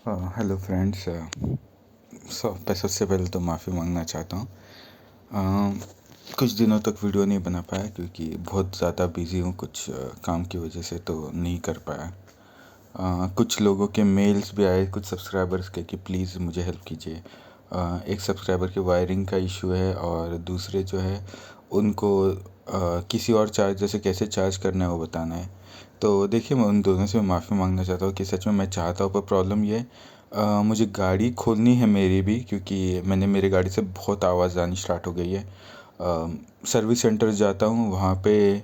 Hello friends. सबसे पहले तो माफ़ी मांगना चाहता हूँ। कुछ दिनों तक वीडियो नहीं बना पाया क्योंकि बहुत ज़्यादा बिज़ी हूँ, कुछ काम की वजह से तो नहीं कर पाया। कुछ लोगों के मेल्स भी आए, कुछ सब्सक्राइबर्स के, कि प्लीज़ मुझे हेल्प कीजिए। एक सब्सक्राइबर के वायरिंग का इशू है और दूसरे जो है उनको किसी और चार्जर से कैसे चार्ज करना है वो बताना है। तो देखिए, मैं उन दोनों से माफ़ी मांगना चाहता हूँ कि सच में मैं चाहता हूँ, पर प्रॉब्लम ये है, मुझे गाड़ी खोलनी है मेरी भी, क्योंकि मैंने मेरी गाड़ी से बहुत आवाज़ आनी स्टार्ट हो गई है। सर्विस सेंटर जाता हूँ, वहाँ पे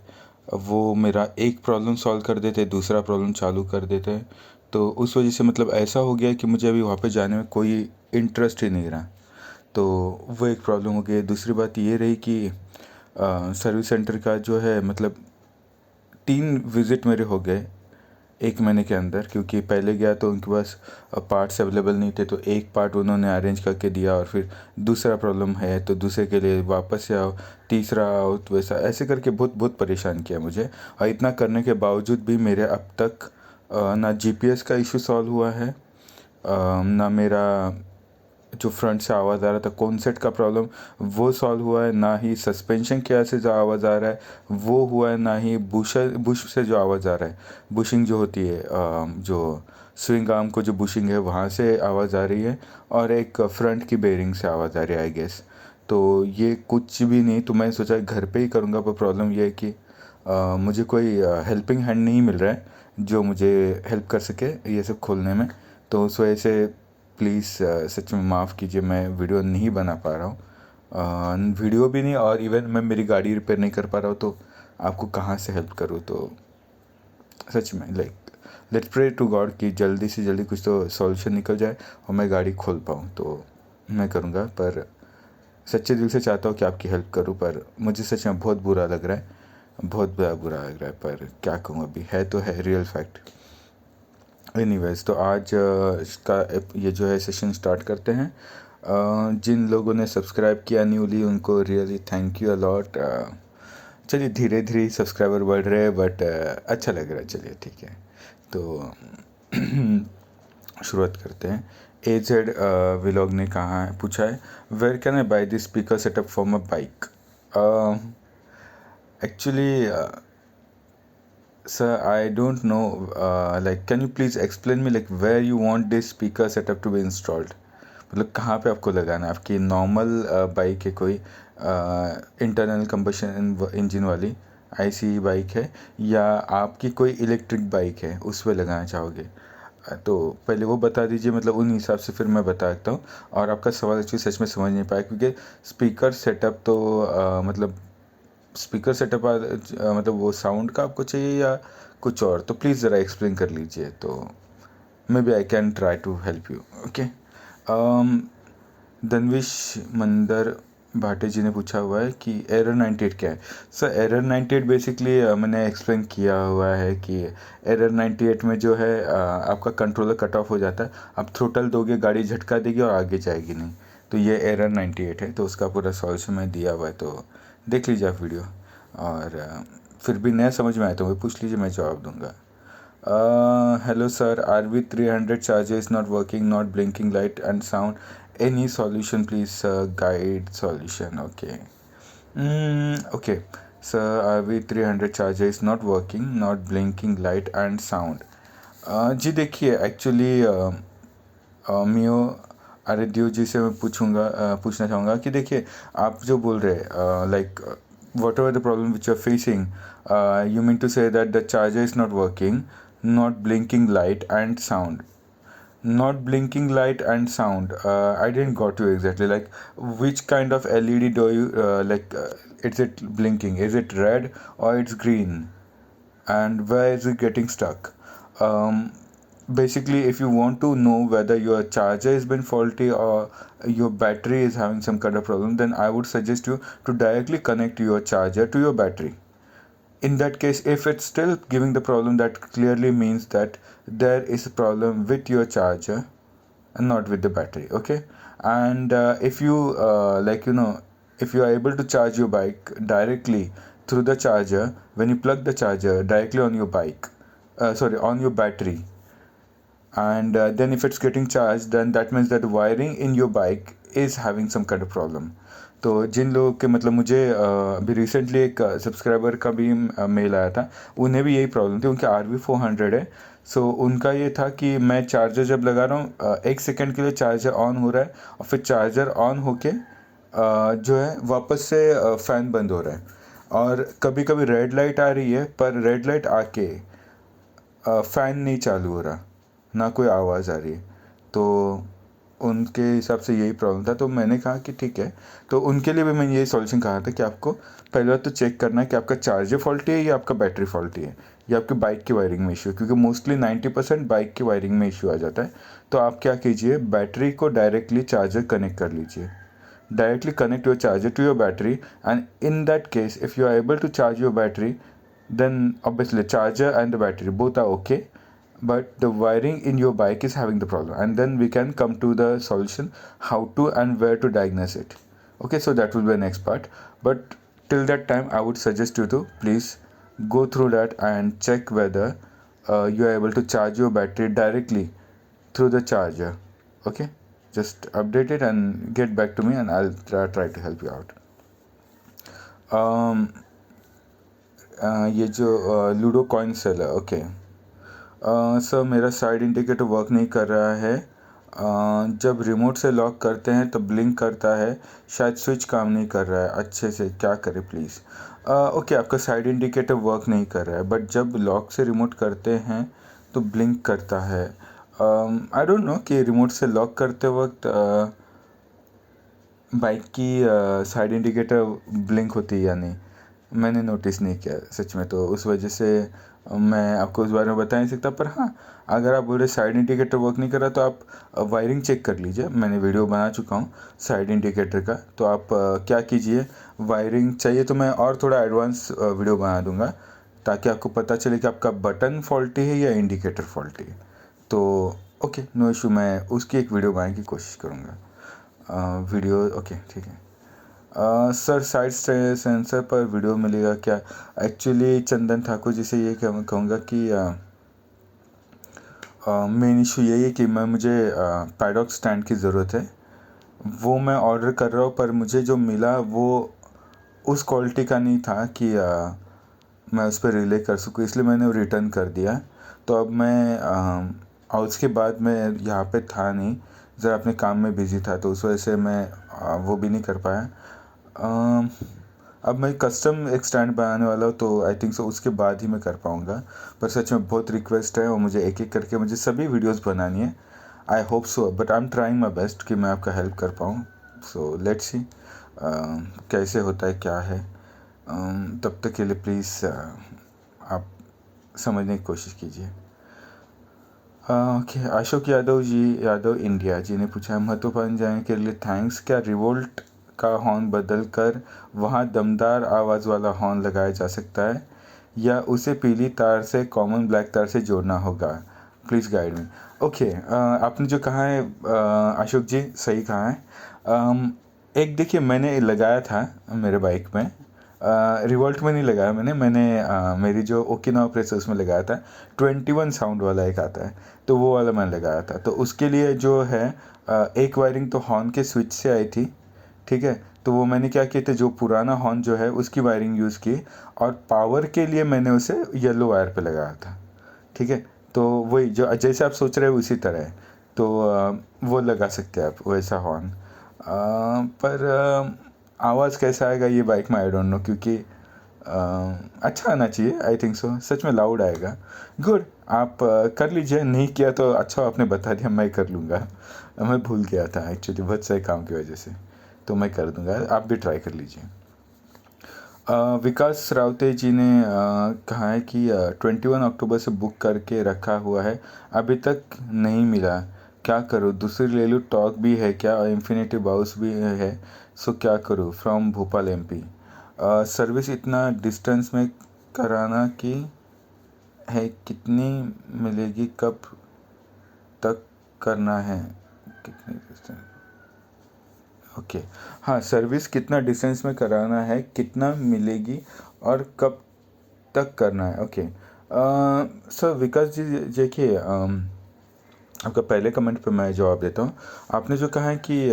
वो मेरा एक प्रॉब्लम सॉल्व कर देते, दूसरा प्रॉब्लम चालू कर देते हैं। तो उस वजह से मतलब ऐसा हो गया है कि मुझे अभी वहाँ पे जाने में कोई इंटरेस्ट ही नहीं रहा। तो वो एक प्रॉब्लम हो गई। दूसरी बात ये रही कि सर्विस सेंटर का जो है मतलब 3 विज़िट मेरे हो गए 1 महीने के अंदर, क्योंकि पहले गया तो उनके पास पार्ट्स अवेलेबल नहीं थे, तो एक पार्ट उन्होंने अरेंज करके दिया और फिर दूसरा प्रॉब्लम है तो दूसरे के लिए वापस से आओ, तीसरा आओ, तो वैसा ऐसे करके बहुत बहुत परेशान किया मुझे। और इतना करने के बावजूद भी मेरे अब तक ना जीपीएस का इशू सॉल्व हुआ है, ना मेरा जो फ्रंट से आवाज़ आ रहा था कॉन्सेट का प्रॉब्लम वो सॉल्व हुआ है, ना ही सस्पेंशन के से जो आवाज़ आ रहा है वो हुआ है, ना ही बुश से जो आवाज़ आ रहा है, बुशिंग जो होती है, जो स्विंग आर्म को जो बुशिंग है वहाँ से आवाज़ आ रही है, और एक फ्रंट की बेरिंग से आवाज़ आ रही है आई गेस। तो ये कुछ भी नहीं, तो मैं सोचा घर पे ही करूँगा, पर प्रॉब्लम ये है कि मुझे कोई हेल्पिंग हैंड नहीं मिल रहा है जो मुझे हेल्प कर सके ये सब खोलने में। तो उस वजह से प्लीज़ सच में माफ़ कीजिए, मैं वीडियो नहीं बना पा रहा हूँ। वीडियो भी नहीं, और इवन मैं मेरी गाड़ी रिपेयर नहीं कर पा रहा हूँ, तो आपको कहाँ से हेल्प करूँ। तो सच में लेट्स प्रे टू गॉड कि जल्दी से जल्दी कुछ तो सॉल्यूशन निकल जाए और मैं गाड़ी खोल पाऊँ, तो मैं करूँगा। पर सच्चे दिल से चाहता हूँ कि आपकी हेल्प करूँ, पर मुझे सच में बहुत बुरा लग रहा है, बहुत बुरा लग रहा है, पर क्या कहूँ, अभी है तो है रियल फैक्ट। एनीवेज, तो आज इसका ये जो है सेशन स्टार्ट करते हैं। जिन लोगों ने सब्सक्राइब किया न्यूली उनको रियली थैंक यू अलॉट। चलिए, धीरे धीरे सब्सक्राइबर बढ़ रहे हैं, बट अच्छा लग रहा है। चलिए ठीक है, तो शुरुआत करते हैं। एजेड व्लॉग ने कहा है, पूछा है, where can I buy this speaker setup for my bike. Actually sir, I don't know, like can you please explain me like where you want this speaker setup to be installed? मतलब कहाँ पे आपको लगाना है? आपकी normal bike है कोई, internal combustion engine वाली आईसी बाइक है, या आपकी कोई इलेक्ट्रिक बाइक है उस पर लगाना चाहोगे? तो पहले वो बता दीजिए, मतलब उन हिसाब से फिर मैं बता सकता हूँ। और आपका सवाल एक्चुअली सच में समझ नहीं पाया, क्योंकि स्पीकर सेटअप तो मतलब स्पीकर सेटअप मतलब वो साउंड का आपको चाहिए या कुछ और? तो प्लीज़ ज़रा एक्सप्लेन कर लीजिए, तो may be I can try to help you. Okay. Dhanvish Mandar Bhate जी ने पूछा हुआ है कि एरर 98 क्या है। सर, एरर 98 बेसिकली मैंने एक्सप्लेन किया हुआ है कि एरर 98 में जो है आपका कंट्रोलर कट ऑफ हो जाता है, आप थ्रोटल दोगे गाड़ी झटका देगी और आगे जाएगी नहीं। तो ये एरर 98 है, तो उसका पूरा सॉल्यूशन मैं दिया हुआ है, तो देख लीजिए आप वीडियो। और फिर भी नया समझ में आया तो मुझे पूछ लीजिए, मैं जवाब दूंगा। Hello sir, RV300 charger is not working, not blinking light and sound. Any solution please, guide solution. Okay. Okay. Sir, RV300 charger is not working, not blinking light and sound. जी देखिए, एक्चुअली मियो आरध्यो जी से मैं पूछना चाहूँगा कि देखिए, आप जो बोल रहे हैं like whatever the problem which are facing, you mean to say that the charger is not working, not blinking light and sound. Not blinking light and sound. I didn't got you exactly. Like, which kind of LED do you is it blinking? Is it red or it's green? And where is it getting stuck? Um, Basically, if you want to know whether your charger has been faulty or your battery is having some kind of problem, then I would suggest you to directly connect your charger to your battery. In that case, if it's still giving the problem, that clearly means that there is a problem with your charger and not with the battery. Okay. And if you if you are able to charge your bike directly through the charger, when you plug the charger directly on your bike, sorry, on your battery, and then if it's getting charged, then that means that wiring in your bike is having some kind of problem. तो जिन लोगों के मतलब मुझे अभी recently एक subscriber का भी mail आया था, उन्हें भी यही प्रॉब्लम थी, उनके RV400 है। सो उनका ये था कि मैं चार्जर जब लगा रहा हूँ 1 सेकंड के लिए चार्जर ऑन हो रहा है और फिर चार्जर ऑन होके जो है वापस से फ़ैन बंद हो रहा है, और कभी कभी रेड लाइट आ रही है पर रेड लाइट आके फ़ैन नहीं चालू हो रहा, ना कोई आवाज़ आ रही है। तो उनके हिसाब से यही प्रॉब्लम था। तो मैंने कहा कि ठीक है, तो उनके लिए भी मैंने यही सॉल्यूशन कहा था कि आपको पहले बात तो चेक करना है कि आपका चार्जर फॉल्टी है या आपका बैटरी फॉल्टी है या आपकी बाइक की वायरिंग में इशू है, क्योंकि मोस्टली 90% बाइक की वायरिंग में इशू आ जाता है। तो आप क्या कीजिए, बैटरी को डायरेक्टली चार्जर कनेक्ट कर लीजिए, directly connect your charger to your battery, and in that case if you are able to charge your battery, then obviously charger and the battery both are okay, but the wiring in your bike is having the problem, and then we can come to the solution how to and where to diagnose it. Okay, so that will be the next part, but till that time I would suggest you to please go through that and check whether you are able to charge your battery directly through the charger. Okay, just update it and get back to me and I'll try to help you out. ये जो ludo coin cell है, okay sir मेरा side indicator work नहीं कर रहा है, जब remote से लॉक करते हैं तो ब्लिंक करता है, शायद स्विच काम नहीं कर रहा है अच्छे से, क्या करें प्लीज़। ओके, आपका साइड इंडिकेटर वर्क नहीं कर रहा है, बट जब लॉक से रिमोट करते हैं तो ब्लिंक करता है। आई डोंट नो कि रिमोट से लॉक करते वक्त बाइक की साइड इंडिकेटर ब्लिंक होती है या नहीं, मैंने नोटिस नहीं किया सच में, तो उस वजह से मैं आपको उस बारे में बता नहीं सकता। पर हाँ, अगर आप बोले साइड इंडिकेटर वर्क नहीं कर रहा तो आप वायरिंग चेक कर लीजिए, मैंने वीडियो बना चुका हूँ साइड इंडिकेटर का। तो आप क्या कीजिए, वायरिंग चाहिए तो मैं और थोड़ा एडवांस वीडियो बना दूँगा ताकि आपको पता चले कि आपका बटन फॉल्टी है या इंडिकेटर फॉल्टी है। तो ओके, नो इशू, मैं उसकी एक वीडियो बनाने की कोशिश करूँगा। वीडियो ओके, ठीक है। सर साइड सेंसर पर वीडियो मिलेगा क्या? एक्चुअली चंदन ठाकुर जी से ये कहूँगा कि मेन इशू यही है कि मुझे पैडॉक स्टैंड की ज़रूरत है, वो मैं ऑर्डर कर रहा हूँ पर मुझे जो मिला वो उस क्वालिटी का नहीं था कि मैं उस पर रिले कर सकूँ, इसलिए मैंने रिटर्न कर दिया। तो अब मैं और उसके बाद मैं यहाँ पे था नहीं, ज़रा अपने काम में बिज़ी था, तो उस वजह से मैं वो भी नहीं कर पाया। अब मैं कस्टम एक स्टैंड बनाने वाला हूँ, तो आई थिंक सो उसके बाद ही मैं कर पाऊँगा। पर सच में बहुत रिक्वेस्ट है और मुझे एक एक करके मुझे सभी वीडियोस बनानी है। I hope so, but I am trying my best कि मैं आपका हेल्प कर पाऊँ। सो लेट्स सी कैसे होता है, क्या है। तब तक के लिए प्लीज़ आप समझने की कोशिश कीजिए। ओके, अशोक यादव इंडिया जी ने पूछा है, महत्वपूर्ण जाने के लिए थैंक्स। क्या रिवोल्ट का हॉर्न बदल कर वहाँ दमदार आवाज़ वाला हॉर्न लगाया जा सकता है या उसे पीली तार से कॉमन ब्लैक तार से जोड़ना होगा? Please guide me. ओके, आपने जो कहा है अशोक जी, सही कहा है। एक देखिए, मैंने लगाया था मेरे बाइक में, रिवोल्ट में नहीं लगाया मैंने मेरी जो ओकिनावा प्रेस है उसमें लगाया था। 21 साउंड वाला एक आता है, तो वो वाला मैंने लगाया था। तो उसके लिए जो है एक वायरिंग तो हॉर्न के स्विच से आई थी, ठीक है। तो वो मैंने क्या किया था, जो पुराना हॉर्न जो है उसकी वायरिंग यूज़ की, और पावर के लिए मैंने उसे येलो वायर पे लगाया था, ठीक है। तो वही जो जैसे आप सोच रहे हो उसी तरह है, तो वो लगा सकते हैं आप वैसा हॉर्न। पर आवाज़ कैसा आएगा ये बाइक में आई डोंट नो, क्योंकि अच्छा आना चाहिए, आई थिंक सो, सच में लाउड आएगा। गुड, आप कर लीजिए, नहीं किया तो अच्छा आपने बता दिया, मैं कर लूँगा। मैं भूल गया था एक्चुअली बहुत सारे काम की वजह से, तो मैं कर दूँगा, आप भी ट्राई कर लीजिए। विकास रावते जी ने कहा है कि 21 अक्टूबर से बुक करके रखा हुआ है, अभी तक नहीं मिला, क्या करूँ? दूसरी ले लूँ? टॉक भी है क्या? इन्फिनिटी बाउस भी है, सो क्या करूँ? From Bhopal MP। सर्विस इतना डिस्टेंस में कराना की है, कितनी मिलेगी, कब तक करना है, कितनी डिस्टेंस? ओके, हाँ, सर्विस कितना डिस्टेंस में कराना है, कितना मिलेगी और कब तक करना है। ओके, सर विकास जी देखिए, आपका पहले कमेंट पे मैं जवाब देता हूँ। आपने जो कहा है कि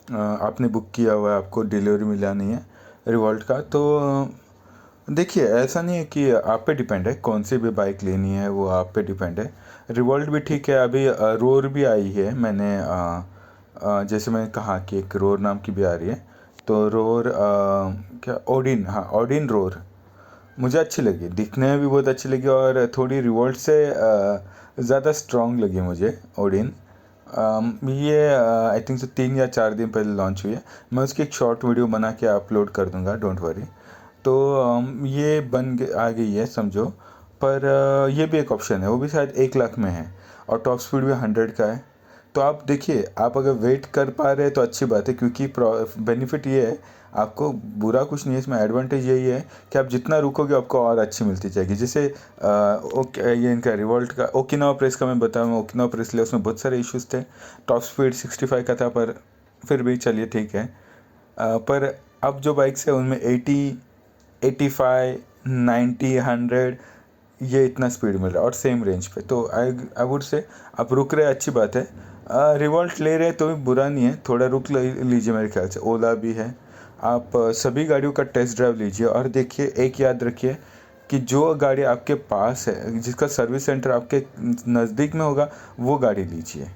आपने बुक किया हुआ है, आपको डिलीवरी मिला नहीं है रिवॉल्ट का, तो देखिए ऐसा नहीं है कि आप पे डिपेंड है, कौन सी भी बाइक लेनी है वो आप पे डिपेंड है। रिवॉल्ट भी ठीक है, अभी रोर भी आई है, मैंने जैसे मैंने कहा कि एक रोर नाम की भी आ रही है, तो रोर क्या ओडिन, हाँ ओडिन रोर मुझे अच्छी लगी, दिखने में भी बहुत अच्छी लगी और थोड़ी रिवॉल्ट से ज़्यादा स्ट्रॉन्ग लगी मुझे ओडिन। ये आई थिंक से 3 या 4 दिन पहले लॉन्च हुई है। मैं उसकी एक शॉर्ट वीडियो बना के अपलोड कर दूंगा, डोंट वरी। तो ये आ गई है समझो, पर ये भी एक ऑप्शन है, वो भी शायद 1 लाख में है और टॉप स्पीड भी 100 का है। तो आप देखिए, आप अगर वेट कर पा रहे हैं तो अच्छी बात है, क्योंकि बेनिफिट ये है आपको, बुरा कुछ नहीं है इसमें, एडवांटेज यही है कि आप जितना रुकोगे आपको और अच्छी मिलती जाएगी। जैसे ये इनका रिवॉल्ट का ओकिनावा प्रेस का मैं बताऊँ, मैं ओकिनावा प्रेस लिया, उसमें बहुत सारे इश्यूज़ थे। टॉप स्पीड 65 का था, पर फिर भी चलिए ठीक है। पर अब जो बाइक्स है उनमें 80, 85, 90, 100 ये इतना स्पीड मिल रहा है और सेम रेंज पे, तो आई वुड से आप रुक रहे, अच्छी बात है। रिवॉल्ट ले रहे तो भी बुरा नहीं है, थोड़ा रुक लीजिए, मेरे ख्याल से ओला भी है। आप सभी गाड़ियों का टेस्ट ड्राइव लीजिए और देखिए, एक याद रखिए कि जो गाड़ी आपके पास है, जिसका सर्विस सेंटर आपके नज़दीक में होगा, वो गाड़ी लीजिए,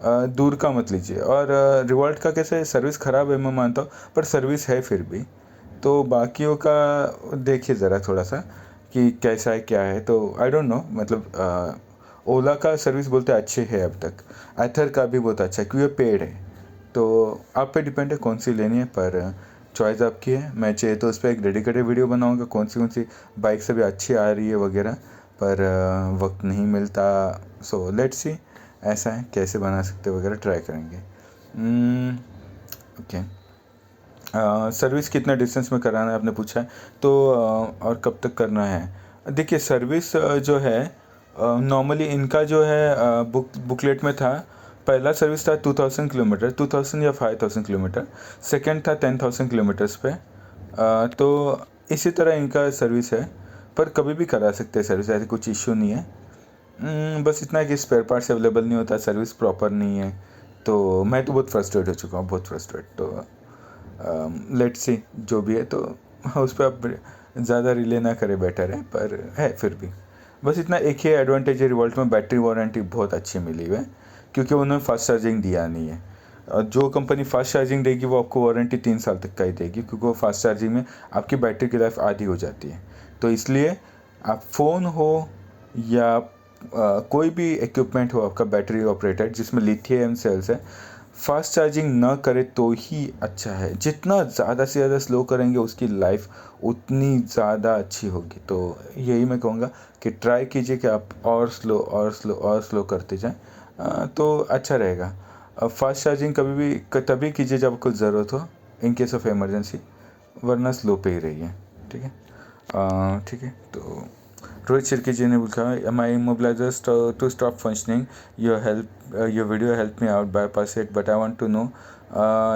दूर का मत लीजिए। और रिवॉल्ट का कैसे सर्विस ख़राब है मैं मानता हूँ, पर सर्विस है फिर भी। तो बाकियों का देखिए ज़रा थोड़ा सा कि कैसा है क्या है, तो आई डोंट नो, मतलब ओला का सर्विस बोलते अच्छे है अब तक, एथर का भी बहुत अच्छा है क्योंकि ये पेड है। तो आप पे डिपेंड है कौन सी लेनी है, पर चॉइस आपकी है। मैं चाहे तो उस पर एक डेडिकेटेड वीडियो बनाऊंगा कौन सी बाइक से भी अच्छी आ रही है वगैरह, पर वक्त नहीं मिलता। सो लेट्स सी ऐसा है, कैसे बना सकते वगैरह ट्राई करेंगे। ओके, सर्विस कितना डिस्टेंस में कराना है आपने पूछा है, तो और कब तक करना है। देखिए सर्विस जो है नॉर्मली इनका जो है बुकलेट में था, पहला सर्विस था 2000 किलोमीटर, 2000 या 5000 किलोमीटर, सेकंड था 10,000 किलोमीटर्स पे। तो इसी तरह इनका सर्विस है, पर कभी भी करा सकते हैं सर्विस, ऐसे कुछ इश्यू नहीं है। बस इतना है कि स्पेयर पार्ट्स अवेलेबल नहीं होता, सर्विस प्रॉपर नहीं है। तो मैं तो बहुत फ्रस्ट्रेट हो चुका हूँ, बहुत फ्रस्ट्रेट। तो लेट्स सी जो भी है, तो उस पर आप ज़्यादा रिले ना करें, बेटर है, पर है फिर भी। बस इतना एक ही एडवांटेज है रिवॉल्ट में, बैटरी वारंटी बहुत अच्छी मिली हुई है, क्योंकि उन्होंने फास्ट चार्जिंग दिया नहीं है। और जो कंपनी फास्ट चार्जिंग देगी वो आपको वारंटी 3 साल तक का ही देगी, क्योंकि वो फास्ट चार्जिंग में आपकी बैटरी की लाइफ आधी हो जाती है। तो इसलिए आप फ़ोन हो या कोई भी इक्विपमेंट हो आपका बैटरी ऑपरेटेड जिसमें लिथियम सेल्स है, फास्ट चार्जिंग ना करे तो ही अच्छा है। जितना ज़्यादा से ज़्यादा स्लो करेंगे उसकी लाइफ उतनी ज़्यादा अच्छी होगी। तो यही मैं कहूँगा कि ट्राई कीजिए कि आप और स्लो और स्लो और स्लो करते जाएं, तो अच्छा रहेगा। फास्ट चार्जिंग कभी भी तभी कीजिए जब आपको ज़रूरत हो, इन केस ऑफ इमरजेंसी, वरना स्लो पे ही रहिए। ठीक है, ठीक है। तो रोहित शिर्के जी ने लिखा, my immobilisers to stop functioning, your video help me out bypass it, but I want to know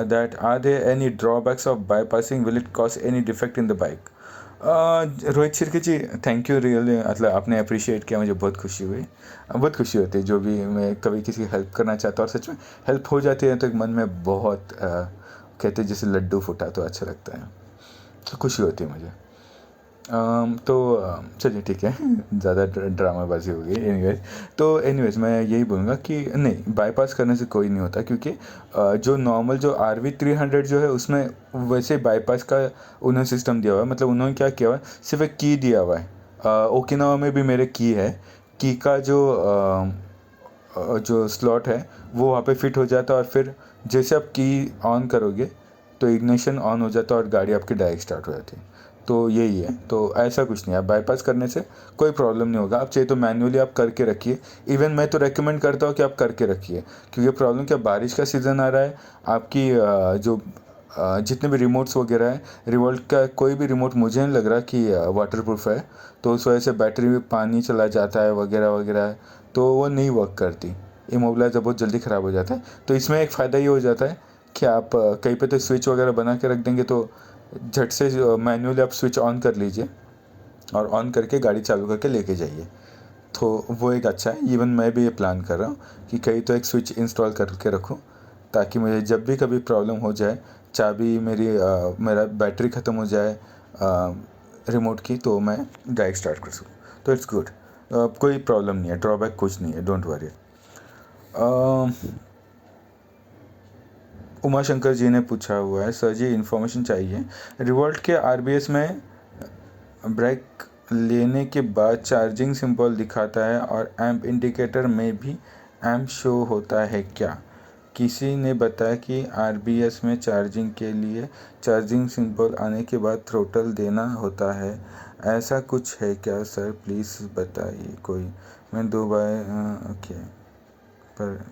that are there any drawbacks of bypassing, will it cause any defect in the bike. Rohit Shirke ji, thank you really, मतलब आपने appreciate किया, मुझे बहुत खुशी हुई, बहुत खुशी होती है जो भी मैं कभी किसी की हेल्प करना चाहता हूँ और सच में हेल्प हो जाती है, तो एक मन में बहुत कहते हैं जैसे लड्डू फूटा, तो अच्छा लगता है, तो खुशी होती है मुझे। तो चलिए ठीक है, ज़्यादा ड्रामाबाजी हो गई। एनीवेज मैं यही बोलूँगा कि नहीं, बाईपास करने से कोई नहीं होता, क्योंकि जो नॉर्मल जो RV300 जो है उसमें वैसे बाईपास का उन्होंने सिस्टम दिया हुआ है। मतलब उन्होंने क्या किया हुआ है, सिर्फ एक की दिया हुआ है। ओकिनावा में भी मेरे की है, की का जो स्लॉट है वो वहाँ पे फिट हो जाता है, और फिर जैसे आप की ऑन करोगे तो इग्निशन ऑन हो जाता है और गाड़ी आपकी डायरेक्ट स्टार्ट हो जाती है। तो यही है, तो ऐसा कुछ नहीं है, बाईपास करने से कोई प्रॉब्लम नहीं होगा। आप चाहिए तो मैन्युअली आप करके रखिए, इवन मैं तो रेकमेंड करता हूँ कि आप करके रखिए, क्योंकि प्रॉब्लम क्या, बारिश का सीज़न आ रहा है, आपकी जितने भी रिमोट्स वगैरह है, रिवॉल्ट का कोई भी रिमोट मुझे नहीं लग रहा कि वाटरप्रूफ है, तो उस वजह से बैटरी में पानी चला जाता है वगैरह वगैरह, तो वो नहीं वर्क करती, इमोबिलाइजर बहुत जल्दी ख़राब हो जाता है। तो इसमें एक फ़ायदा ये हो जाता है कि आप कहीं पे तो स्विच वगैरह बना के रख देंगे, तो झट से मैन्युअली आप स्विच ऑन कर लीजिए और ऑन करके गाड़ी चालू करके लेके जाइए। तो वो एक अच्छा है। इवन मैं भी ये प्लान कर रहा हूँ कि कहीं तो एक स्विच इंस्टॉल करके रखूँ, ताकि मुझे जब भी कभी प्रॉब्लम हो जाए, चाबी मेरा बैटरी ख़त्म हो जाए रिमोट की, तो मैं डायरेक्ट स्टार्ट कर सकूँ। तो इट्स गुड, कोई प्रॉब्लम नहीं है, ड्रॉबैक कुछ नहीं है, डोंट वरी। उमा शंकर जी ने पूछा हुआ है, सर जी इन्फॉर्मेशन चाहिए, रिवोल्ट के आरबीएस में ब्रेक लेने के बाद चार्जिंग सिंबल दिखाता है और एम्प इंडिकेटर में भी एम्प शो होता है क्या? किसी ने बताया कि आरबीएस में चार्जिंग के लिए चार्जिंग सिंबल आने के बाद थ्रोटल देना होता है, ऐसा कुछ है क्या सर? प्लीज़ बताइए। कोई मैं 2 बार ओके पर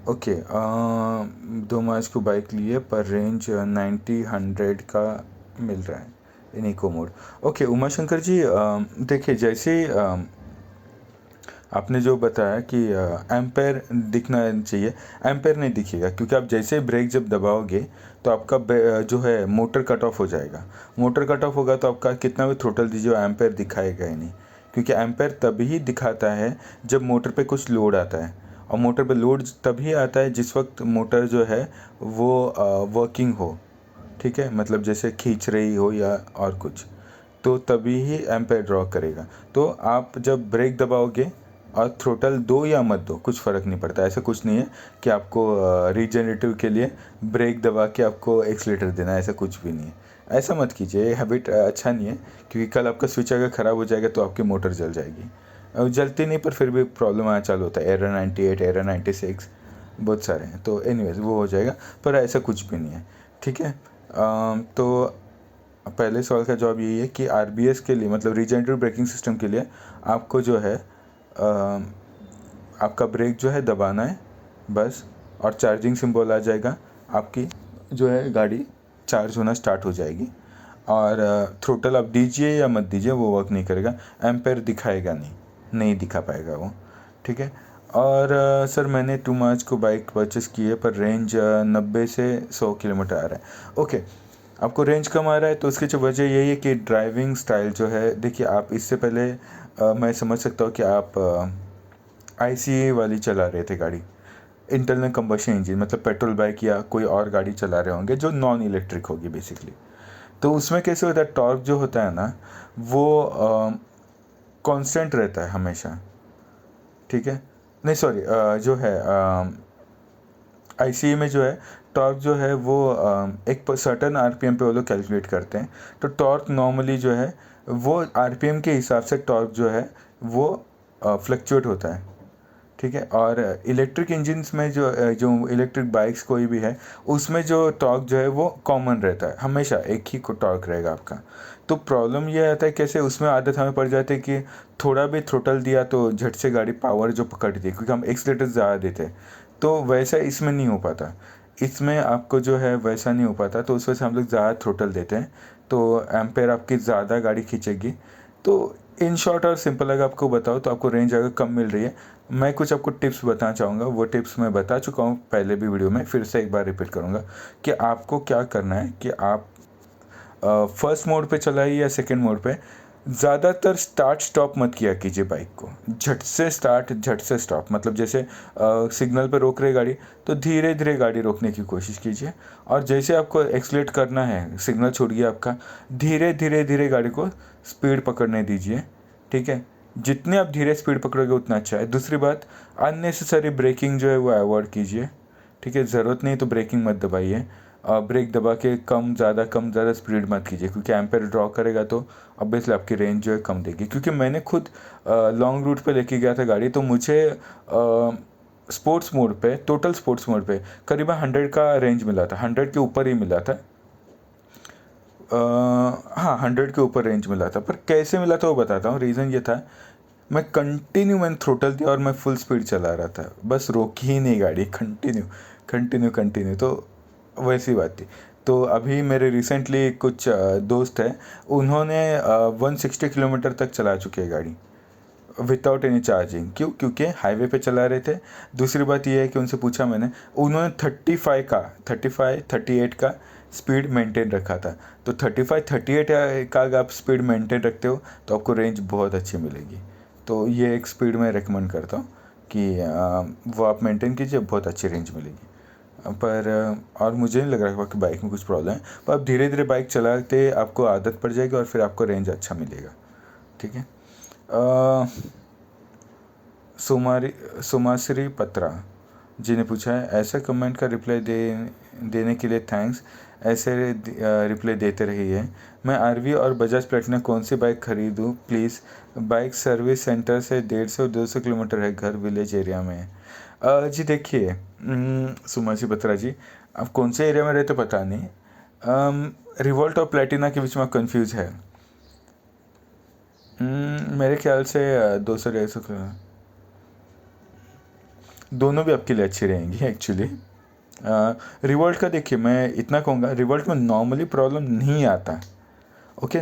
ओके 2 मार्च को बाइक लिए पर रेंज 90-100 का मिल रहा है in eco mode. Okay Uma Shankar ji, देखिए जैसे आपने जो बताया कि एम्पेयर दिखना चाहिए, एम्पेयर नहीं दिखेगा, क्योंकि आप जैसे ब्रेक जब दबाओगे तो आपका जो है मोटर कट ऑफ हो जाएगा। मोटर कट ऑफ होगा तो आपका कितना भी थ्रोटल दीजिए एम्पेयर दिखाएगा ही नहीं, क्योंकि एम्पेयर तभी दिखाता है जब मोटर पे कुछ लोड आता है, और मोटर पे लोड तभी आता है जिस वक्त मोटर जो है वो वर्किंग हो, ठीक है, मतलब जैसे खींच रही हो या और कुछ, तो तभी ही एम्पेयर ड्रॉ करेगा। तो आप जब ब्रेक दबाओगे और थ्रोटल दो या मत दो, कुछ फ़र्क नहीं पड़ता। ऐसा कुछ नहीं है कि आपको रीजनरेटिव के लिए ब्रेक दबा के आपको एक्सीलेटर देना है, ऐसा कुछ भी नहीं है। ऐसा मत कीजिए, ये हैबिट अच्छा नहीं है, क्योंकि कल आपका स्विच अगर ख़राब हो जाएगा तो आपकी मोटर जल जाएगी। जलती नहीं, पर फिर भी प्रॉब्लम आना चालू होता है, एरर 98, एरर 96, बहुत सारे हैं। तो एनीवेज वो हो जाएगा, पर ऐसा कुछ भी नहीं है, ठीक है। तो पहले सवाल का जवाब यही है कि आरबीएस के लिए, मतलब रीजनरेटिव ब्रेकिंग सिस्टम के लिए, आपको जो है आपका ब्रेक जो है दबाना है बस, और चार्जिंग सिंबल आ जाएगा, आपकी जो है गाड़ी चार्ज होना स्टार्ट हो जाएगी। और थ्रोटल आप दीजिए या मत दीजिए वो वर्क नहीं करेगा, एम्पेयर दिखाएगा नहीं दिखा पाएगा वो, ठीक है। और सर मैंने 2 मार्च को बाइक परचेस की है पर रेंज 90 से 100 किलोमीटर आ रहा है। ओके, आपको रेंज कम आ रहा है तो उसकी जो वजह यही है कि ड्राइविंग स्टाइल जो है, देखिए आप इससे पहले मैं समझ सकता हूँ कि आप आईसीए वाली चला रहे थे गाड़ी, इंटरनल कंबशन इंजन, मतलब पेट्रोल बाइक या कोई और गाड़ी चला रहे होंगे जो नॉन इलेक्ट्रिक होगी बेसिकली। तो उसमें कैसे होता है, टॉर्क जो होता है ना वो कांस्टेंट रहता है हमेशा, ठीक है। नहीं सॉरी, जो है आईसीए में जो है टॉर्क जो है वो एक सर्टन आरपीएम पे वो लोग कैलकुलेट करते हैं। तो टॉर्क नॉर्मली जो है वो आरपीएम के हिसाब से टॉर्क जो है वो फ्लक्चुएट होता है, ठीक है। और इलेक्ट्रिक इंजन्स में जो इलेक्ट्रिक बाइक्स कोई भी है उसमें जो टॉर्क जो है वो कॉमन रहता है, हमेशा एक ही को टॉर्क रहेगा आपका। तो प्रॉब्लम ये आता है कैसे, उसमें आदत हमें पड़ जाती है कि थोड़ा भी थ्रोटल दिया तो झट से गाड़ी पावर जो पकड़ती है, क्योंकि हम एक्सीलेटर ज़्यादा देते हैं, तो वैसा इसमें नहीं हो पाता। इसमें आपको जो है वैसा नहीं हो पाता, तो उस वजह से हम लोग ज़्यादा थ्रोटल देते हैं, तो एम्पेयर आपकी ज़्यादा गाड़ी खींचेगी। तो इन शॉर्ट और सिंपल अगर आपको बताओ तो आपको रेंज अगर कम मिल रही है, मैं कुछ आपको टिप्स बताना चाहूँगा। वो टिप्स मैं बता चुका हूँ पहले भी वीडियो में, फिर से एक बार रिपीट करूँगा कि आपको क्या करना है कि आप फर्स्ट मोड पे चलाइए या सेकंड मोड पे, ज़्यादातर स्टार्ट स्टॉप मत किया कीजिए बाइक को, झट से स्टार्ट झट से स्टॉप, मतलब जैसे सिग्नल पे रोक रही गाड़ी तो धीरे धीरे गाड़ी रोकने की कोशिश कीजिए, और जैसे आपको एक्सलेट करना है, सिग्नल छूट गया आपका, धीरे धीरे धीरे गाड़ी को स्पीड पकड़ने दीजिए, ठीक है। जितने आप धीरे स्पीड पकड़ोगे उतना अच्छा है। दूसरी बात, अननेसेसरी ब्रेकिंग जो है वो अवॉइड कीजिए, ठीक है। ज़रूरत नहीं तो ब्रेकिंग मत दबाइए, ब्रेक दबा के कम ज़्यादा स्पीड मत कीजिए, क्योंकि एम्पेयर ड्रॉ करेगा तो ऑब्वियसली आपकी रेंज जो है कम देगी। क्योंकि मैंने खुद लॉन्ग रूट पे लेके गया था गाड़ी, तो मुझे स्पोर्ट्स मोड पे, टोटल स्पोर्ट्स मोड पे करीबन 100 का रेंज मिला था, 100 के ऊपर ही मिला था। हाँ 100 के ऊपर रेंज मिला था, पर कैसे मिला था वो बताता हूँ। रीज़न ये था, मैंने थ्रोटल दिया और मैं फुल स्पीड चला रहा था, बस रोकी ही नहीं गाड़ी, कंटिन्यू, तो वैसी बात थी। तो अभी मेरे रिसेंटली कुछ दोस्त हैं, उन्होंने 160 किलोमीटर तक चला चुके हैं गाड़ी विदाउट एनी चार्जिंग। क्यों? क्योंकि हाईवे पे चला रहे थे। दूसरी बात ये है कि उनसे पूछा मैंने, उन्होंने 38 का स्पीड मेंटेन रखा था। तो 38 का अगर आप स्पीड मेंटेन रखते हो तो आपको रेंज बहुत अच्छी मिलेगी। तो ये एक स्पीड में रेकमेंड करता हूँ कि वो आप मेंटेन कीजिए, बहुत अच्छी रेंज मिलेगी। पर और मुझे नहीं लग रहा कि बाइक में कुछ प्रॉब्लम है, पर आप धीरे धीरे बाइक चलाते आपको आदत पड़ जाएगी और फिर आपको रेंज अच्छा मिलेगा। ठीक है। सोमाश्री पत्रा जी ने पूछा है, ऐसा कमेंट का रिप्लाई देने के लिए थैंक्स। ऐसे रिप्लाई देते रहिए। मैं आरवी और बजाज प्लेटिना कौन सी बाइक खरीदूं प्लीज़? बाइक सर्विस सेंटर से 150-200 किलोमीटर है, घर विलेज एरिया में है। जी देखिए, सुमासी बत्रा जी, आप कौन से एरिया में रहते पता नहीं। रिवोल्ट और प्लेटिना के बीच में कंफ्यूज है। मेरे ख्याल से 200-150 दोनों भी आपके लिए अच्छी रहेंगी एक्चुअली। रिवोल्ट का देखिए, मैं इतना कहूँगा, रिवोल्ट में नॉर्मली प्रॉब्लम नहीं आता। ओके।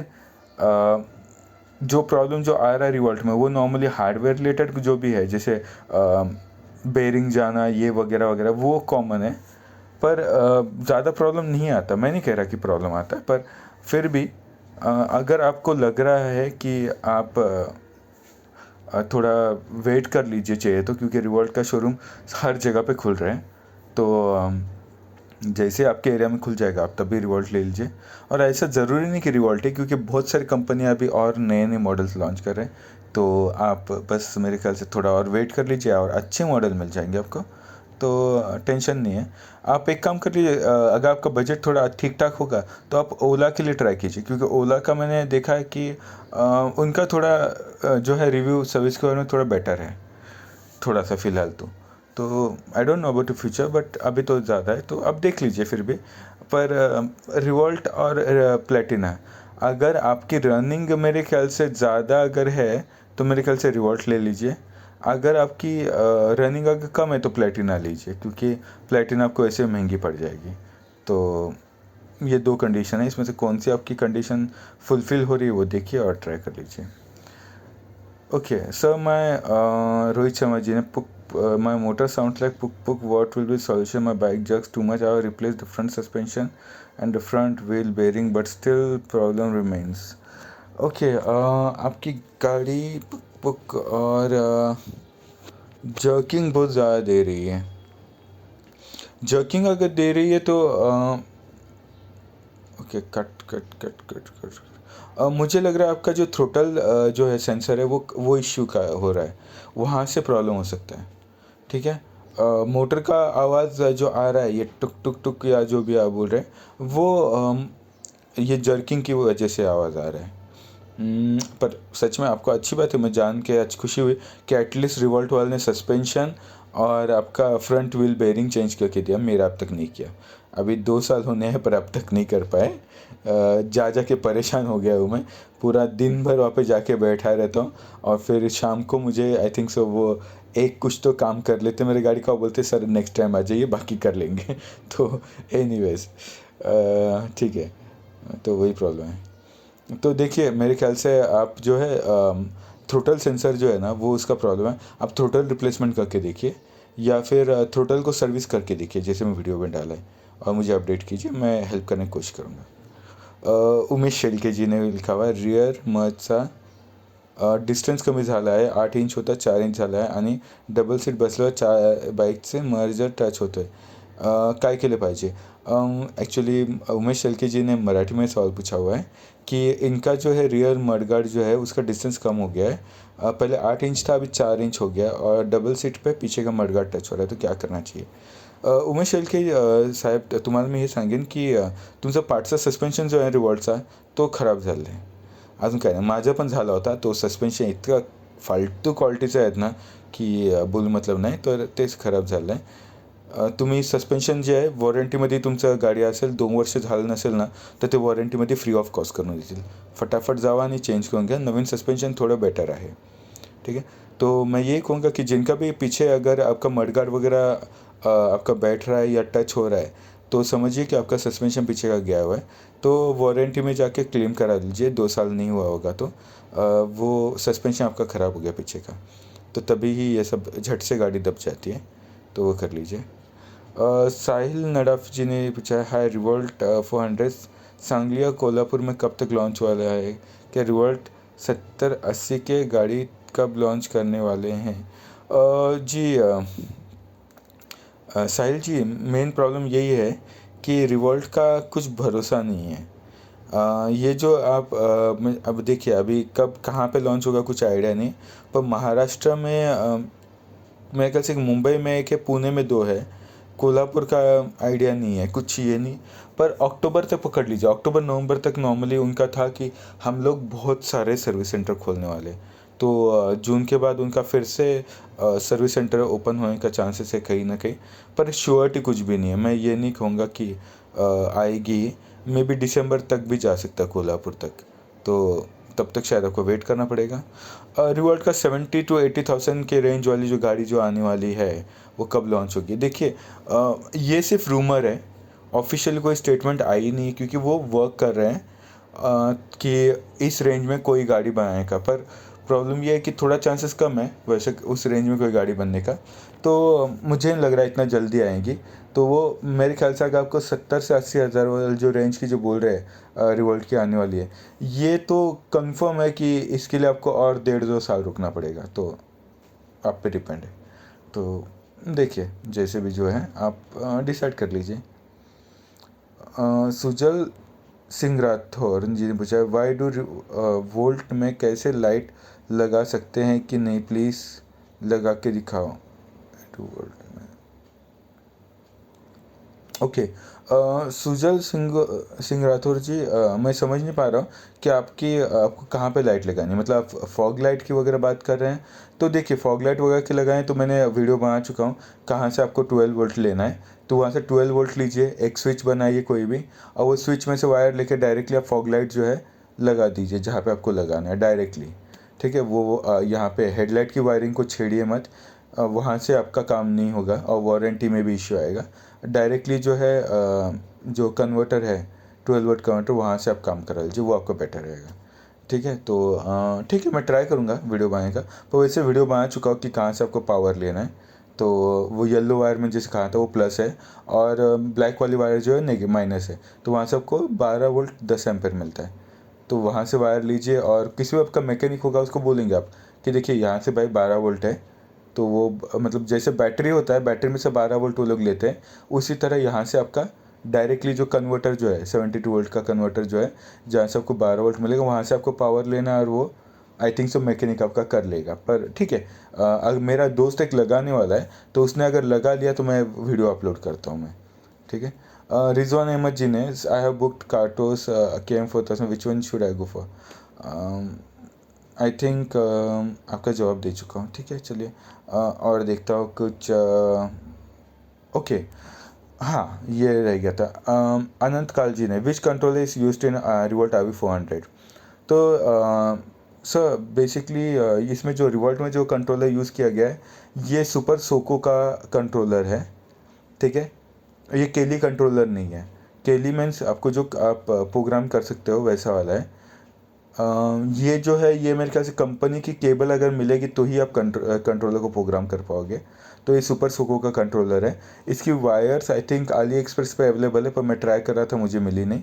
जो प्रॉब्लम जो आ रहा है रिवोल्ट में वो नॉर्मली हार्डवेयर रिलेटेड जो भी है, जैसे बेरिंग जाना ये वगैरह वगैरह, वो कॉमन है। पर ज़्यादा प्रॉब्लम नहीं आता। मैं नहीं कह रहा कि प्रॉब्लम आता है, पर फिर भी अगर आपको लग रहा है कि आप थोड़ा वेट कर लीजिए चाहिए तो, क्योंकि रिवोल्ट का शोरूम हर जगह पे खुल रहे हैं। तो जैसे आपके एरिया में खुल जाएगा आप तभी रिवोल्ट ले लीजिए। और ऐसा ज़रूरी नहीं कि रिवोल्ट है, क्योंकि बहुत सारी कंपनियां अभी और नए नए मॉडल्स लॉन्च कर रहे हैं। तो आप बस मेरे ख्याल से थोड़ा और वेट कर लीजिए और अच्छे मॉडल मिल जाएंगे आपको, तो टेंशन नहीं है। आप एक काम कर लीजिए, अगर आपका बजट थोड़ा ठीक ठाक होगा तो आप ओला के लिए ट्राई कीजिए, क्योंकि ओला का मैंने देखा है कि उनका थोड़ा जो है रिव्यू सर्विस के बारे में थोड़ा बेटर है, थोड़ा सा फ़िलहाल तो I don't know about the future, but अभी तो ज़्यादा है, तो आप देख लीजिए फिर भी। पर रिवोल्ट और प्लेटिना, अगर आपकी रनिंग मेरे ख्याल से ज़्यादा अगर है तो मेरे ख्याल से रिवोल्ट ले लीजिए। अगर आपकी रनिंग अगर कम है तो प्लेटिना लीजिए, क्योंकि प्लेटिना आपको ऐसे महंगी पड़ जाएगी। तो ये दो कंडीशन है, इसमें से कौन सी आपकी कंडीशन फुलफ़िल हो रही है वो देखिए और ट्राई कर लीजिए। ओके सर, मैं रोहित शर्मा जी ने my motor sounds like puk puk. What will be solution? My bike jerks too much. I have replaced the front suspension and the front wheel bearing, but still problem remains. Okay, आपकी गाड़ी पुक पुक और jerking बहुत ज़्यादा दे रही है। Jerking अगर दे रही है तो okay, cut cut cut cut cut मुझे लग रहा है आपका जो थ्रोटल जो है सेंसर है वो इश्यू का हो रहा है, वहाँ से प्रॉब्लम हो सकता है। ठीक है। मोटर का आवाज़ जो आ रहा है, ये टुक टुक टुक या जो भी आप बोल रहे हैं वो ये जर्किंग की वजह से आवाज़ आ रहा है। पर सच में आपको अच्छी बात है, मैं जान के आज खुशी हुई कि एटलीस्ट रिवोल्ट वाले ने सस्पेंशन और आपका फ्रंट व्हील बेरिंग चेंज करके दिया। मेरा अब तक नहीं किया, अभी 2 साल होने हैं पर अब तक नहीं कर पाए। जा के परेशान हो गया हूँ मैं, पूरा दिन भर वहाँ पे जाके बैठा रहता हूँ और फिर शाम को मुझे आई थिंक सो वो एक कुछ तो काम कर लेते मेरे गाड़ी का, बोलते सर नेक्स्ट टाइम आ जाइए बाकी कर लेंगे। तो एनीवेज ठीक है, तो वही प्रॉब्लम है। तो देखिए मेरे ख्याल से आप जो है थ्रोटल सेंसर जो है ना वो उसका प्रॉब्लम है। आप थ्रोटल रिप्लेसमेंट करके देखिए या फिर थ्रोटल को सर्विस करके देखिए, जैसे मैं वीडियो में डाला है, और मुझे अपडेट कीजिए, मैं हेल्प करने की कोशिश करूँगा। उमेश शेलके जी ने लिखा हुआ है, रियर मचा डिस्टन्स कमी झाला आहे, 8 इंच होता 4 इंच झाला आहे आणि डबल सीट बसल्यावर बाईकचे मर्जर टच होतो आहे, काय केलं पाहिजे? एक्चुअली उमेश शेलके जी ने मराठी में सवाल पूछा हुआ है कि इनका जो है रियर मडगार्ड जो है उसका डिस्टेंस कम हो गया है। पहले 8 इंच था, अभी 4 इंच हो गया और डबल सीट पे पीछे का मडगार्ड टच हो रहा है, तो क्या करना चाहिए? उमेश शेलके साहेब, तुम्हाला मी हे सांगेन की तुमचा पाठचा सस्पेन्शन जो आहे रिवॉल्टचा तो खराब झाला आहे, अजून काय नाही. माझं पण झाला होता तो सस्पेन्शन, इतका फालतू क्वालिटीचं आहेत ना की बोलू मतलब नाही, तर तेच खराब झालं आहे. तुम्ही सस्पेन्शन जे आहे वॉरंटीमध्ये, तुमचं गाडी असेल 2 वर्ष झालं नसेल ना तर ते वॉरंटीमध्ये फ्री ऑफ कॉस्ट करून देतील. फटाफट जावा आणि चेंज करून घ्या, नवीन सस्पेन्शन थोडं बेटर आहे. ठीक है। तो मैं ये कहूँगा कि जिनका भी पीछे अगर आपका मडगार्ड वगैरह आपका बैठ रहा है या टच हो रहा है तो समझिए कि आपका सस्पेंशन पीछे का गया हुआ है, तो वारंटी में जाके क्लेम करा लीजिए। 2 साल नहीं हुआ होगा तो वो सस्पेंशन आपका ख़राब हो गया पीछे का, तो तभी ही ये सब झट से गाड़ी दब जाती है, तो वो कर लीजिए। साहिल नडाफ जी ने पूछा है, हाय रिवोल्ट 400 सांगली या कोल्हापुर में कब तक लॉन्च वाला है? क्या रिवोल्ट 70-80 के गाड़ी कब लॉन्च करने वाले हैं? जी साहिल जी, मेन प्रॉब्लम यही है कि रिवॉल्ट का कुछ भरोसा नहीं है। ये जो आप अब देखिए, अभी कब कहाँ पे लॉन्च होगा कुछ आइडिया नहीं, पर महाराष्ट्र में मेरे ख्याल से मुंबई में एक है, पुणे में 2 है, कोल्हापुर का आइडिया नहीं है, कुछ ये नहीं। पर अक्टूबर तक पकड़ लीजिए, अक्टूबर नवंबर तक नॉर्मली उनका था कि हम लोग बहुत सारे सर्विस सेंटर खोलने वाले। तो जून के बाद उनका फिर से सर्विस सेंटर ओपन होने का चांसेस है कहीं ना कहीं, पर श्योरिटी कुछ भी नहीं है। मैं ये नहीं कहूँगा कि आएगी, मे बी दिसंबर तक भी जा सकता है कोल्हापुर तक, तो तब तक शायद आपको वेट करना पड़ेगा। रिवॉल्ट का 70,000 to 80,000 के रेंज वाली जो गाड़ी जो आने वाली है वो कब लॉन्च होगी? देखिए ये सिर्फ रूमर है, ऑफिशियल कोई स्टेटमेंट आई नहीं, क्योंकि वो वर्क कर रहे हैं कि इस रेंज में कोई गाड़ी बनाने का। पर प्रॉब्लम ये है कि थोड़ा चांसेस कम है वैसे उस रेंज में कोई गाड़ी बनने का, तो मुझे नहीं लग रहा है इतना जल्दी आएंगी। तो वो मेरे ख्याल से अगर आपको 70 से 80 हज़ार वाले जो रेंज की जो बोल रहे हैं रिवॉल्ट की आने वाली है, ये तो कंफर्म है कि इसके लिए आपको और 1.5-2 साल रुकना पड़ेगा, तो आप पे डिपेंड है। तो देखिए जैसे भी जो है आप डिसाइड कर लीजिए। सुजल सिंह राठौर जी ने पूछा, वाई डू वोल्ट में कैसे लाइट लगा सकते हैं कि नहीं, प्लीज़ लगा के दिखाओ। टू वोल्ट में ओके। सुजल सिंह राठौर जी, मैं समझ नहीं पा रहा हूँ कि आपको कहाँ पे लाइट लगानी है, मतलब आप फॉग लाइट की वगैरह बात कर रहे हैं? तो देखिए फॉग लाइट वगैरह की लगाएं तो मैंने वीडियो बना चुका हूँ कहाँ से आपको 12 वोल्ट लेना है। तो वहाँ से 12 वोल्ट लीजिए, एक स्विच बनाइए कोई भी, और वो स्विच में से वायर लेके डायरेक्टली आप फॉग लाइट जो है लगा दीजिए जहाँ पे आपको लगाना है डायरेक्टली। ठीक है, वो यहाँ पे हेडलाइट की वायरिंग को छेड़िए मत, वहाँ से आपका काम नहीं होगा और वारंटी में भी इश्यू आएगा। डायरेक्टली जो है जो कन्वर्टर है 12 वोल्ट कन्वर्टर, वहाँ से आप काम करा लीजिए, वो आपको बेटर रहेगा। ठीक है, तो ठीक है, मैं ट्राई करूँगा वीडियो बनाने का। पर वैसे वीडियो बना चुका हूँ कि कहाँ से आपको पावर लेना है। तो वो येलो वायर में जैसे कहा था वो प्लस है, और ब्लैक वाली वायर जो है नेगेटिव माइनस है, तो वहाँ से आपको 12 वोल्ट 10 एम्पेयर मिलता है। तो वहाँ से वायर लीजिए, और किसी भी आपका मैकेनिक होगा उसको बोलेंगे आप कि देखिए यहाँ से भाई 12 वोल्ट है, तो वो मतलब जैसे बैटरी होता है, बैटरी में से 12 वोल्ट वो लोग लेते हैं, उसी तरह यहाँ से आपका डायरेक्टली जो कन्वर्टर जो है 72 वोल्ट का कन्वर्टर जो है, जहाँ से आपको 12 वोल्ट मिलेगा वहाँ से आपको पावर लेना है, और वो आई थिंक सो मैकेनिक आपका कर लेगा। पर ठीक है, अगर मेरा दोस्त एक लगाने वाला है तो उसने अगर लगा लिया तो मैं वीडियो अपलोड करता हूँ मैं। ठीक है। रिजवान अहमद जी ने, I have booked Kartos KM4000, which one should I go for? I think आपका जवाब दे चुका हूँ। ठीक है, चलिए और देखता हूँ कुछ। ओके, हाँ ये रह गया था। अनंत काल जी ने, which controller is used in Revolt RV400? तो सर बेसिकली इसमें जो रिवोल्ट में जो कंट्रोलर यूज़ किया गया है ये सुपर सोको का कंट्रोलर है। ठीक है, ये केली कंट्रोलर नहीं है। केली मीन्स आपको जो आप प्रोग्राम कर सकते हो वैसा वाला है। ये जो है ये मेरे ख्याल से कंपनी की केबल अगर मिलेगी तो ही आप कंट्रोलर को प्रोग्राम कर पाओगे। तो ये सुपर सोको का कंट्रोलर है। इसकी wires I think Ali express पे अवेलेबल है, पर मैं ट्राई कर रहा था मुझे मिली नहीं,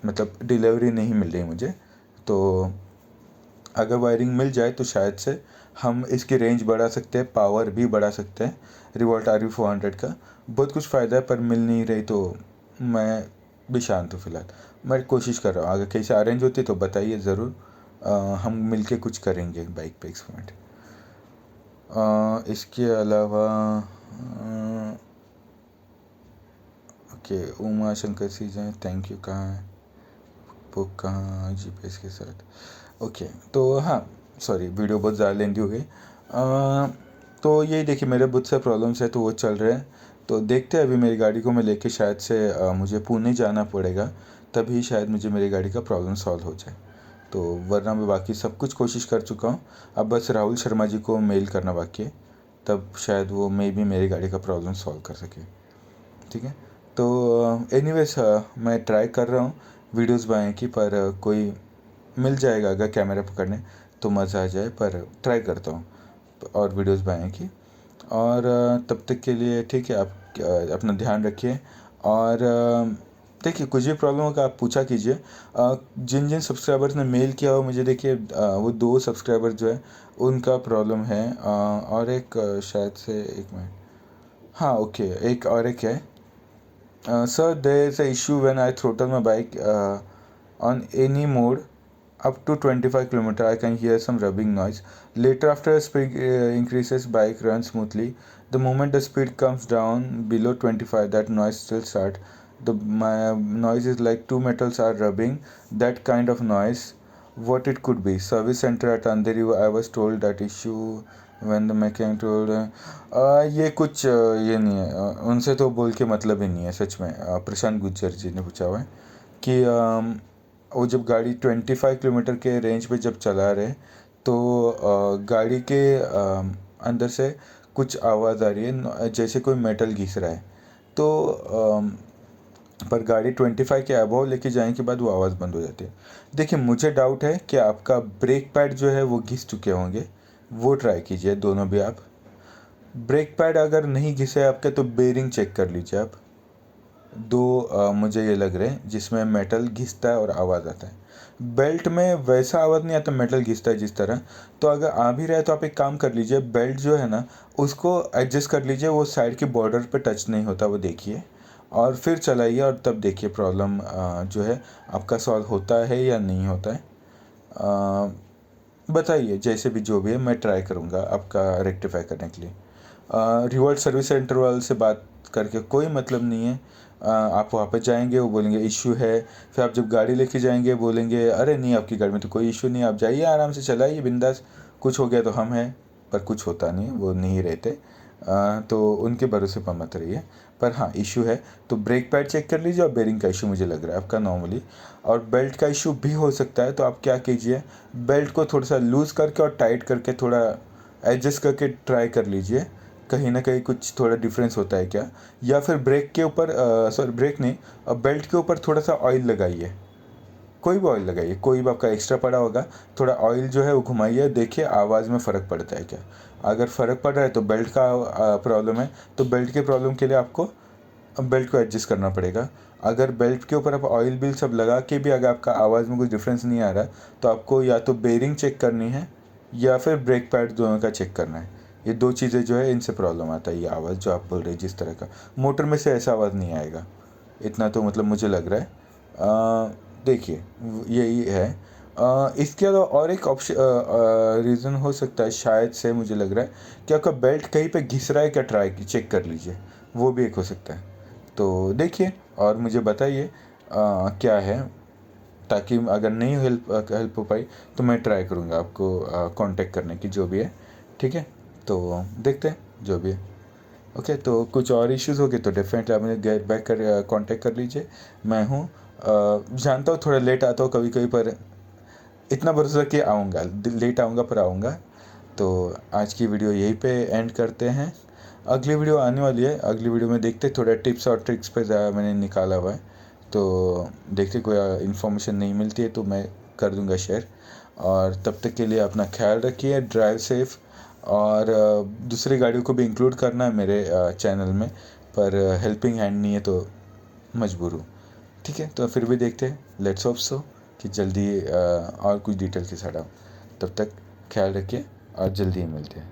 मतलब डिलीवरी नहीं मिल रही मुझे। तो अगर वायरिंग मिल जाए तो शायद से हम इसकी रेंज बढ़ा सकते हैं, पावर भी बढ़ा सकते हैं। रिवोल्ट RV400 का बहुत कुछ फ़ायदा है, पर मिल नहीं रही तो मैं भी शांत हूँ फ़िलहाल। मैं कोशिश कर रहा हूँ, अगर कहीं से अरेंज होती तो बताइए ज़रूर, हम मिलके कुछ करेंगे बाइक पे एक्सपेरिमेंट। इसके अलावा okay, Uma Shankar season thank you, कहाँ है बुक, कहाँ GPS के साथ? ओके, तो हाँ सॉरी वीडियो बहुत ज़्यादा लेंदी हो गई। तो यही देखिए मेरे बहुत से प्रॉब्लम्स है तो वो चल रहे हैं। तो देखते हैं, अभी मेरी गाड़ी को मैं लेके शायद से मुझे पुणे जाना पड़ेगा, तभी शायद मुझे मेरी गाड़ी का प्रॉब्लम सॉल्व हो जाए। तो वरना मैं बाकी सब कुछ कोशिश कर चुका हूँ, अब बस राहुल शर्मा जी को मेल करना बाकी है, तब शायद वो मे भी मेरी गाड़ी का प्रॉब्लम सॉल्व कर सके। ठीक है, तो एनीवेज मैं ट्राई कर रहा हूँ वीडियोस बनाने की, पर कोई मिल जाएगा अगर कैमरा पकड़ने तो मज़ा आ जाए, पर ट्राई करता हूँ और वीडियोस बनाने की। और तब तक के लिए ठीक है, आप अपना ध्यान रखिए, और देखिए कुछ भी प्रॉब्लम होगा आप पूछा कीजिए। जिन जिन सब्सक्राइबर्स ने मेल किया हो मुझे, देखिए वो 2 सब्सक्राइबर जो है उनका प्रॉब्लम है, और एक शायद से 1 मिनट, हाँ ओके, एक और एक है। Sir, there is a issue when I throttle my bike on any mode up to 25 km. I can hear some rubbing noise. Later, after speed increases, bike runs smoothly. The moment the speed comes down below 25, that noise still starts. My noise is like two metals are rubbing. That kind of noise. What it could be? Service center at Andheri. I was told that issue when the mechanic told. ये कुछ ये नहीं है, उनसे तो बोल के मतलब ही नहीं है सच में। प्रशांत गुज्जर जी ने पूछा हुआ है कि वो जब गाड़ी 25 किलोमीटर के रेंज पे जब चला रहे तो गाड़ी के अंदर से कुछ आवाज़ आ रही है जैसे कोई मेटल घिस रहा है। तो पर गाड़ी 25 के अबव लेके जाने के बाद वो आवाज़ बंद हो जाती है। देखिए मुझे डाउट है कि आपका ब्रेक पैड जो है वो घिस चुके होंगे, वो ट्राई कीजिए दोनों भी आप। ब्रेक पैड अगर नहीं घिसे आपके तो बेरिंग चेक कर लीजिए आप। मुझे ये लग रहे हैं जिसमें मेटल घिसता है और आवाज़ आता है। बेल्ट में वैसा आवाज़ नहीं आता, मेटल घिसता है जिस तरह। तो अगर आ भी रहा है तो आप एक काम कर लीजिए, बेल्ट जो है ना उसको एडजस्ट कर लीजिए, वो साइड के बॉर्डर पे टच नहीं होता वो देखिए, और फिर चलाइए और तब देखिए प्रॉब्लम जो है आपका सॉल्व होता है या नहीं होता है। बताइए जैसे भी जो भी है, मैं ट्राई करूँगा आपका रेक्टिफाई करने के लिए। रिवॉल्ट सर्विस सेंटर वाले से बात करके कोई मतलब नहीं है। आप वहाँ पे जाएंगे, वो बोलेंगे इशू है, फिर आप जब गाड़ी लेके जाएंगे बोलेंगे अरे नहीं आपकी गाड़ी में तो कोई इशू नहीं, आप जाइए आराम से चलाइए बिंदास, कुछ हो गया तो हम हैं। पर कुछ होता नहीं, वो नहीं रहते। तो उनके भरोसे पर मत रहिए। पर हाँ इशू है तो ब्रेक पैड चेक कर लीजिए, और बेरिंग का इशू मुझे लग रहा है आपका नॉर्मली, और बेल्ट का इशू भी हो सकता है। तो आप क्या कीजिए, बेल्ट को थोड़ा सा लूज़ करके और टाइट करके थोड़ा एडजस्ट करके ट्राई कर लीजिए, कहीं ना कहीं कुछ थोड़ा डिफरेंस होता है क्या। या फिर ब्रेक के ऊपर सॉरी ब्रेक नहीं, बेल्ट के ऊपर थोड़ा सा ऑयल लगाइए, कोई भी ऑयल लगाइए, कोई भी आपका एक्स्ट्रा पड़ा होगा, थोड़ा ऑयल जो है वो घुमाइए, देखिए आवाज़ में फ़र्क पड़ता है क्या। अगर फ़र्क पड़ रहा है तो बेल्ट का प्रॉब्लम है, तो बेल्ट के प्रॉब्लम के लिए आपको बेल्ट को एडजस्ट करना पड़ेगा। अगर बेल्ट के ऊपर आप ऑयल बिल सब लगा के भी अगर आपका आवाज़ में कोई डिफरेंस नहीं आ रहा तो आपको या तो बेरिंग चेक करनी है या फिर ब्रेक पैड दोनों का चेक करना है। ये 2 चीज़ें जो है इनसे प्रॉब्लम आता है, ये आवाज़ जो आप बोल रहे हैं जिस तरह का। मोटर में से ऐसा आवाज़ नहीं आएगा, इतना तो मतलब मुझे लग रहा है। देखिए यही है। इसके अलावा और एक ऑप्शन रीज़न हो सकता है शायद से, मुझे लग रहा है कि आपका बेल्ट कहीं पे घिस रहा है क्या, ट्राई चेक कर लीजिए, वो भी एक हो सकता है। तो देखिए और मुझे बताइए क्या है, ताकि अगर नहीं हेल्प हो पाई तो मैं ट्राई करूँगा आपको कांटेक्ट करने की, जो भी है ठीक है। तो देखते हैं जो भी है। ओके, तो कुछ और इश्यूज़ हो गए तो डेफिनेटली आप मुझे गेट बैक कर कांटेक्ट कर लीजिए। मैं हूँ, जानता हूँ थोड़ा लेट आता हूँ कभी कभी, पर इतना भरोसा कि आऊँगा, लेट आऊँगा पर आऊँगा। तो आज की वीडियो यहीं पे एंड करते हैं। अगली वीडियो आने वाली है, अगली वीडियो में देखते थोड़ा टिप्स और ट्रिक्स पे मैंने निकाला हुआ है, तो देखते कोई इन्फॉर्मेशन नहीं मिलती है तो मैं कर दूंगा शेयर। और तब तक के लिए अपना ख्याल रखिए, ड्राइव सेफ, और दूसरी गाड़ियों को भी इंक्लूड करना है मेरे चैनल में, पर हेल्पिंग हैंड नहीं है तो मजबूर हूँ। ठीक है, तो फिर भी देखते हैं, लेट्स होप सो कि जल्दी और कुछ डिटेल के साथ आओ। तब तक ख्याल रखिए और जल्दी ही मिलते हैं।